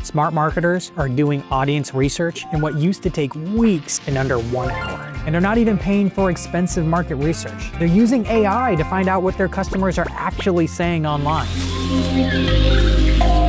Smart marketers are doing audience research in what used to take weeks in under 1 hour. And they're not even paying for expensive market research. They're using AI to find out what their customers are actually saying online.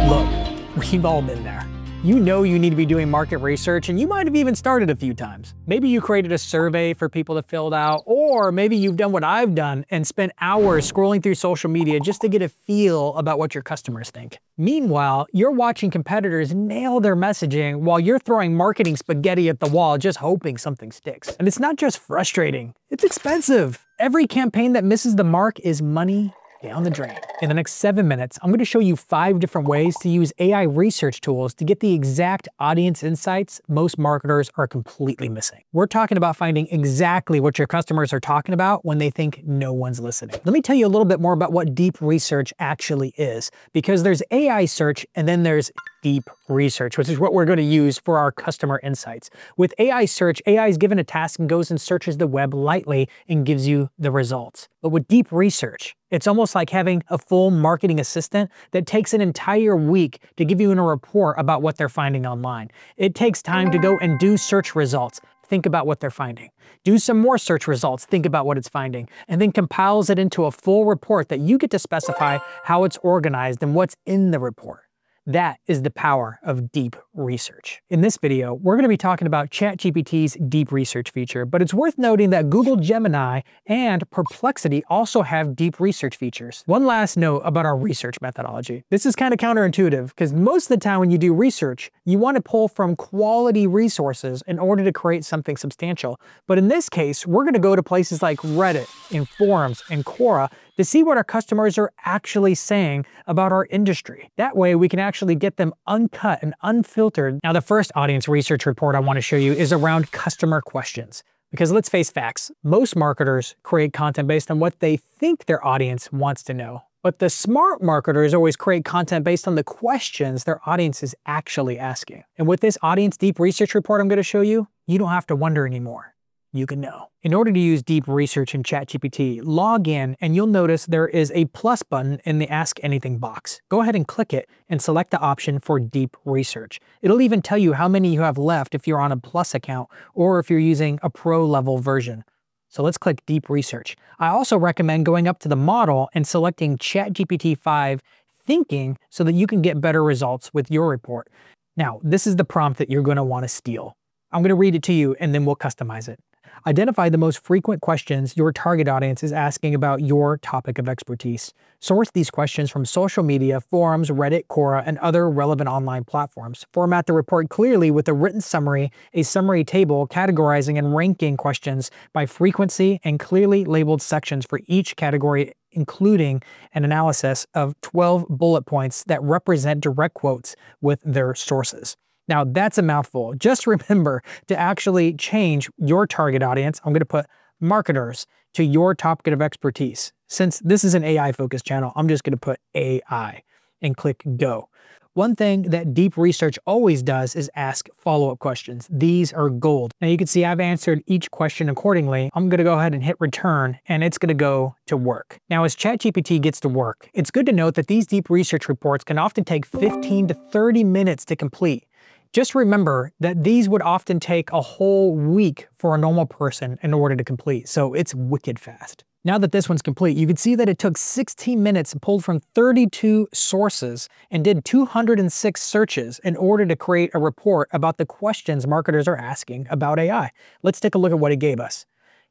Look, we've all been there. You know you need to be doing market research, and you might have even started a few times. Maybe you created a survey for people to fill out, or maybe you've done what I've done and spent hours scrolling through social media just to get a feel about what your customers think. Meanwhile, you're watching competitors nail their messaging while you're throwing marketing spaghetti at the wall just hoping something sticks. And it's not just frustrating, it's expensive. Every campaign that misses the mark is money down the drain. In the next 7 minutes, I'm going to show you 5 different ways to use AI research tools to get the exact audience insights most marketers are completely missing. We're talking about finding exactly what your customers are talking about when they think no one's listening. Let me tell you a little bit more about what deep research actually is, because there's AI search and then there's deep research, which is what we're going to use for our customer insights. With AI search, AI is given a task and goes and searches the web lightly and gives you the results. But with deep research, it's almost like having a full marketing assistant that takes an entire week to give you a report about what they're finding online. It takes time to go and do search results, think about what they're finding. Do some more search results, think about what it's finding, and then compiles it into a full report that you get to specify how it's organized and what's in the report. That is the power of deep research. In this video, we're going to be talking about ChatGPT's deep research feature, but it's worth noting that Google Gemini and Perplexity also have deep research features. One last note about our research methodology. This is kind of counterintuitive because most of the time when you do research, you want to pull from quality resources in order to create something substantial. But in this case, we're going to go to places like Reddit and forums and Quora to see what our customers are actually saying about our industry. That way we can actually get them uncut and unfiltered. Now, the first audience research report I want to show you is around customer questions. Because let's face facts, most marketers create content based on what they think their audience wants to know. But the smart marketers always create content based on the questions their audience is actually asking. And with this audience deep research report I'm going to show you, you don't have to wonder anymore. You can know. In order to use deep research in ChatGPT, log in and you'll notice there is a plus button in the Ask Anything box. Go ahead and click it and select the option for deep research. It'll even tell you how many you have left if you're on a plus account or if you're using a pro level version. So let's click deep research. I also recommend going up to the model and selecting ChatGPT 5 thinking so that you can get better results with your report. Now, this is the prompt that you're going to want to steal. I'm going to read it to you and then we'll customize it. Identify the most frequent questions your target audience is asking about your topic of expertise. Source these questions from social media, forums, Reddit, Quora, and other relevant online platforms. Format the report clearly with a written summary, a summary table categorizing and ranking questions by frequency and clearly labeled sections for each category, including an analysis of 12 bullet points that represent direct quotes with their sources. Now that's a mouthful. Just remember to actually change your target audience. I'm going to put marketers to your topic of expertise. Since this is an AI focused channel, I'm just going to put AI and click go. One thing that deep research always does is ask follow-up questions. These are gold. Now you can see I've answered each question accordingly. I'm going to go ahead and hit return and it's going to go to work. Now as ChatGPT gets to work, it's good to note that these deep research reports can often take 15 to 30 minutes to complete. Just remember that these would often take a whole week for a normal person in order to complete, so it's wicked fast. Now that this one's complete, you can see that it took 16 minutes, pulled from 32 sources, and did 206 searches in order to create a report about the questions marketers are asking about AI. Let's take a look at what it gave us.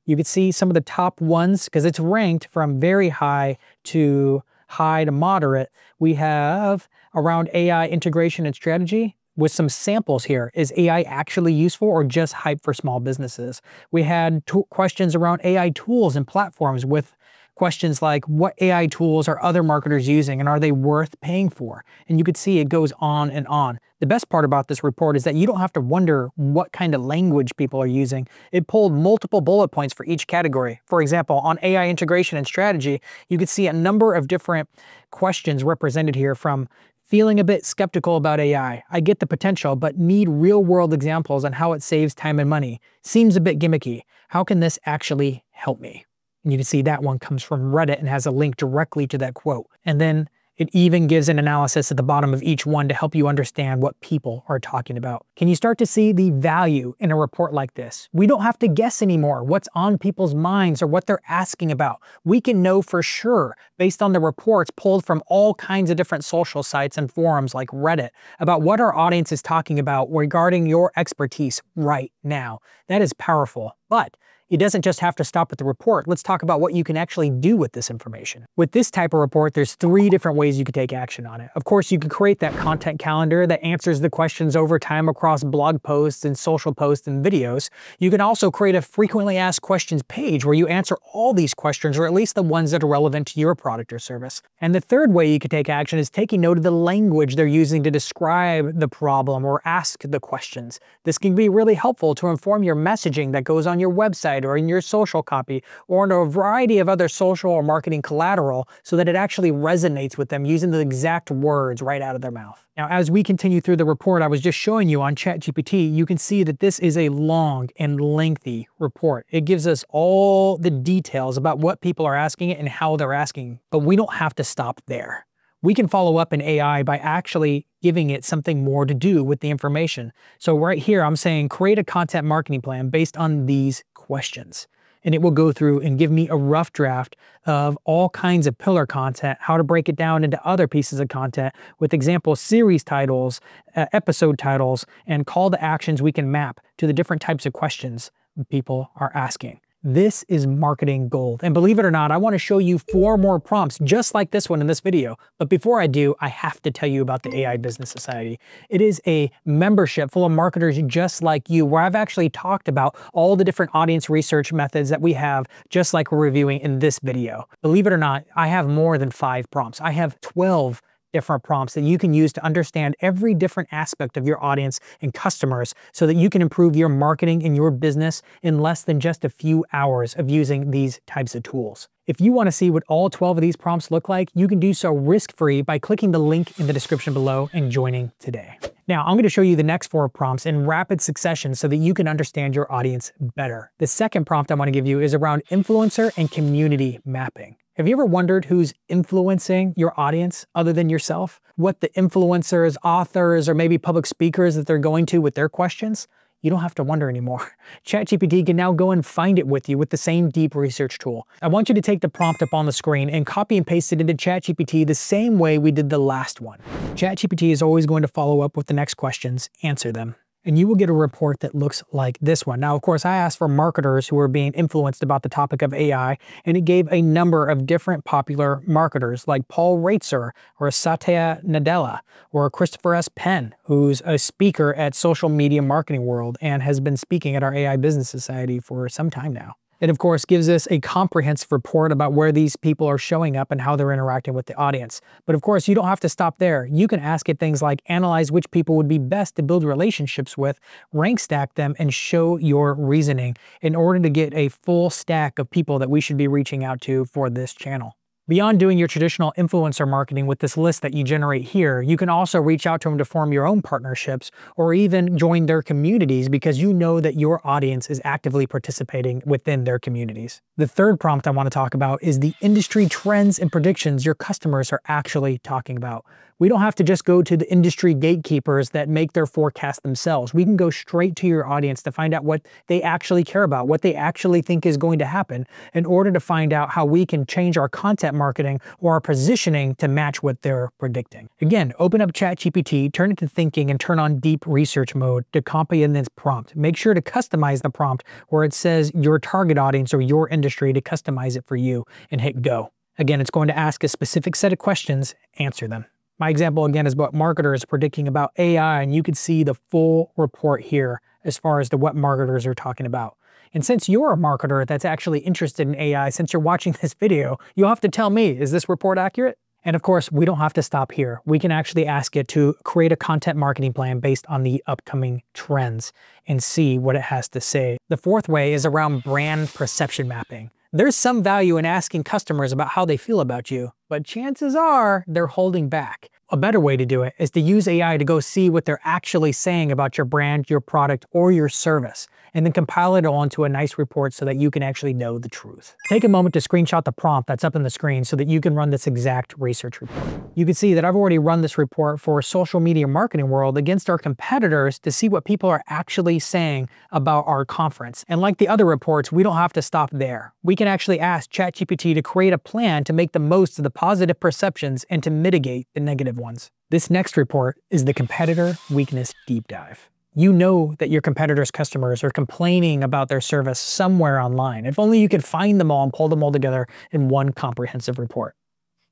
You can see some of the top ones, because it's ranked from very high to moderate. We have around AI integration and strategy. With some samples here, is AI actually useful or just hype for small businesses? We had questions around AI tools and platforms with questions like what AI tools are other marketers using and are they worth paying for? And you could see it goes on and on. The best part about this report is that you don't have to wonder what kind of language people are using. It pulled multiple bullet points for each category. For example, on AI integration and strategy, you could see a number of different questions represented here from feeling a bit skeptical about AI. I get the potential, but need real-world examples on how it saves time and money. Seems a bit gimmicky. How can this actually help me? And you can see that one comes from Reddit and has a link directly to that quote. And then It even gives an analysis at the bottom of each one to help you understand what people are talking about. Can you start to see the value in a report like this? We don't have to guess anymore what's on people's minds or what they're asking about. We can know for sure, based on the reports pulled from all kinds of different social sites and forums like Reddit, about what our audience is talking about regarding your expertise right now. That is powerful. But it doesn't just have to stop at the report. Let's talk about what you can actually do with this information. With this type of report, there's 3 different ways you can take action on it. Of course, you can create that content calendar that answers the questions over time across blog posts and social posts and videos. You can also create a frequently asked questions page where you answer all these questions, or at least the ones that are relevant to your product or service. And the third way you can take action is taking note of the language they're using to describe the problem or ask the questions. This can be really helpful to inform your messaging that goes on your website or in your social copy or in a variety of other social or marketing collateral so that it actually resonates with them using the exact words right out of their mouth. Now, as we continue through the report I was just showing you on ChatGPT, you can see that this is a long and lengthy report. It gives us all the details about what people are asking it and how they're asking, but we don't have to stop there. We can follow up in AI by actually giving it something more to do with the information. So right here, I'm saying create a content marketing plan based on these questions. And it will go through and give me a rough draft of all kinds of pillar content, how to break it down into other pieces of content with example series titles, episode titles, and call to actions we can map to the different types of questions people are asking. This is marketing gold. And believe it or not, I want to show you 4 more prompts just like this one in this video. But before I do, I have to tell you about the AI Business Society. It is a membership full of marketers just like you, where I've actually talked about all the different audience research methods that we have, just like we're reviewing in this video. Believe it or not, I have more than 5 prompts. I have 12 different prompts that you can use to understand every different aspect of your audience and customers so that you can improve your marketing and your business in less than just a few hours of using these types of tools. If you want to see what all 12 of these prompts look like, you can do so risk-free by clicking the link in the description below and joining today. Now, I'm going to show you the next 4 prompts in rapid succession so that you can understand your audience better. The second prompt I want to give you is around influencer and community mapping. Have you ever wondered who's influencing your audience other than yourself? What the influencers, authors, or maybe public speakers that they're going to with their questions? You don't have to wonder anymore. ChatGPT can now go and find it with you with the same deep research tool. I want you to take the prompt up on the screen and copy and paste it into ChatGPT the same way we did the last one. ChatGPT is always going to follow up with the next questions, answer them, and you will get a report that looks like this one. Now, of course, I asked for marketers who are being influenced about the topic of AI, and it gave a number of different popular marketers like Paul Reitzer or Satya Nadella or Christopher S. Penn, who's a speaker at Social Media Marketing World and has been speaking at our AI Business Society for some time now. It, of course, gives us a comprehensive report about where these people are showing up and how they're interacting with the audience. But of course, you don't have to stop there. You can ask it things like analyze which people would be best to build relationships with, rank stack them, and show your reasoning in order to get a full stack of people that we should be reaching out to for this channel. Beyond doing your traditional influencer marketing with this list that you generate here, you can also reach out to them to form your own partnerships or even join their communities because you know that your audience is actively participating within their communities. The third prompt I want to talk about is the industry trends and predictions your customers are actually talking about. We don't have to just go to the industry gatekeepers that make their forecast themselves. We can go straight to your audience to find out what they actually care about, what they actually think is going to happen in order to find out how we can change our content marketing or our positioning to match what they're predicting. Again, open up ChatGPT, turn it to thinking, and turn on deep research mode to copy in this prompt. Make sure to customize the prompt where it says your target audience or your industry to customize it for you and hit go. Again, it's going to ask a specific set of questions, answer them. My example again is about marketers predicting about AI, and you can see the full report here as far as to what marketers are talking about. And since you're a marketer that's actually interested in AI, since you're watching this video, you'll have to tell me, is this report accurate? And of course, we don't have to stop here. We can actually ask it to create a content marketing plan based on the upcoming trends and see what it has to say. The fourth way is around brand perception mapping. There's some value in asking customers about how they feel about you, but chances are they're holding back. A better way to do it is to use AI to go see what they're actually saying about your brand, your product, or your service, and then compile it all into a nice report so that you can actually know the truth. Take a moment to screenshot the prompt that's up on the screen so that you can run this exact research report. You can see that I've already run this report for social media marketing world against our competitors to see what people are actually saying about our conference. And like the other reports, we don't have to stop there. We can actually ask ChatGPT to create a plan to make the most of the positive perceptions and to mitigate the negative ones. This next report is the Competitor Weakness Deep Dive. You know that your competitors' customers are complaining about their service somewhere online. If only you could find them all and pull them all together in one comprehensive report.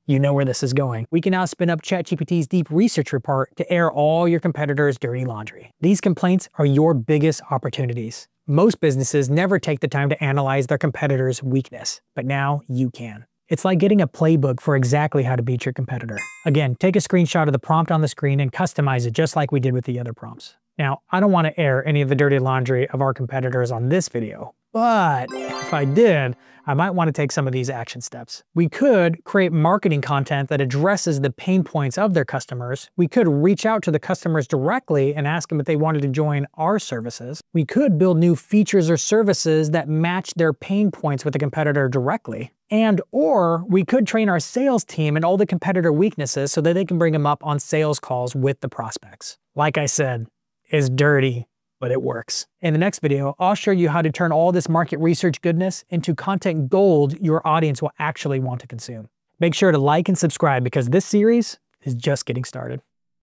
You know where this is going. We can now spin up ChatGPT's deep research report to air all your competitors' dirty laundry. These complaints are your biggest opportunities. Most businesses never take the time to analyze their competitors' weakness, but now you can. It's like getting a playbook for exactly how to beat your competitor. Again, take a screenshot of the prompt on the screen and customize it just like we did with the other prompts. Now, I don't want to air any of the dirty laundry of our competitors on this video, but if I did, I might want to take some of these action steps. We could create marketing content that addresses the pain points of their customers. We could reach out to the customers directly and ask them if they wanted to join our services. We could build new features or services that match their pain points with the competitor directly. Or we could train our sales team in all the competitor weaknesses so that they can bring them up on sales calls with the prospects. Like I said, it's dirty, but it works. In the next video, I'll show you how to turn all this market research goodness into content gold your audience will actually want to consume. Make sure to like and subscribe because this series is just getting started.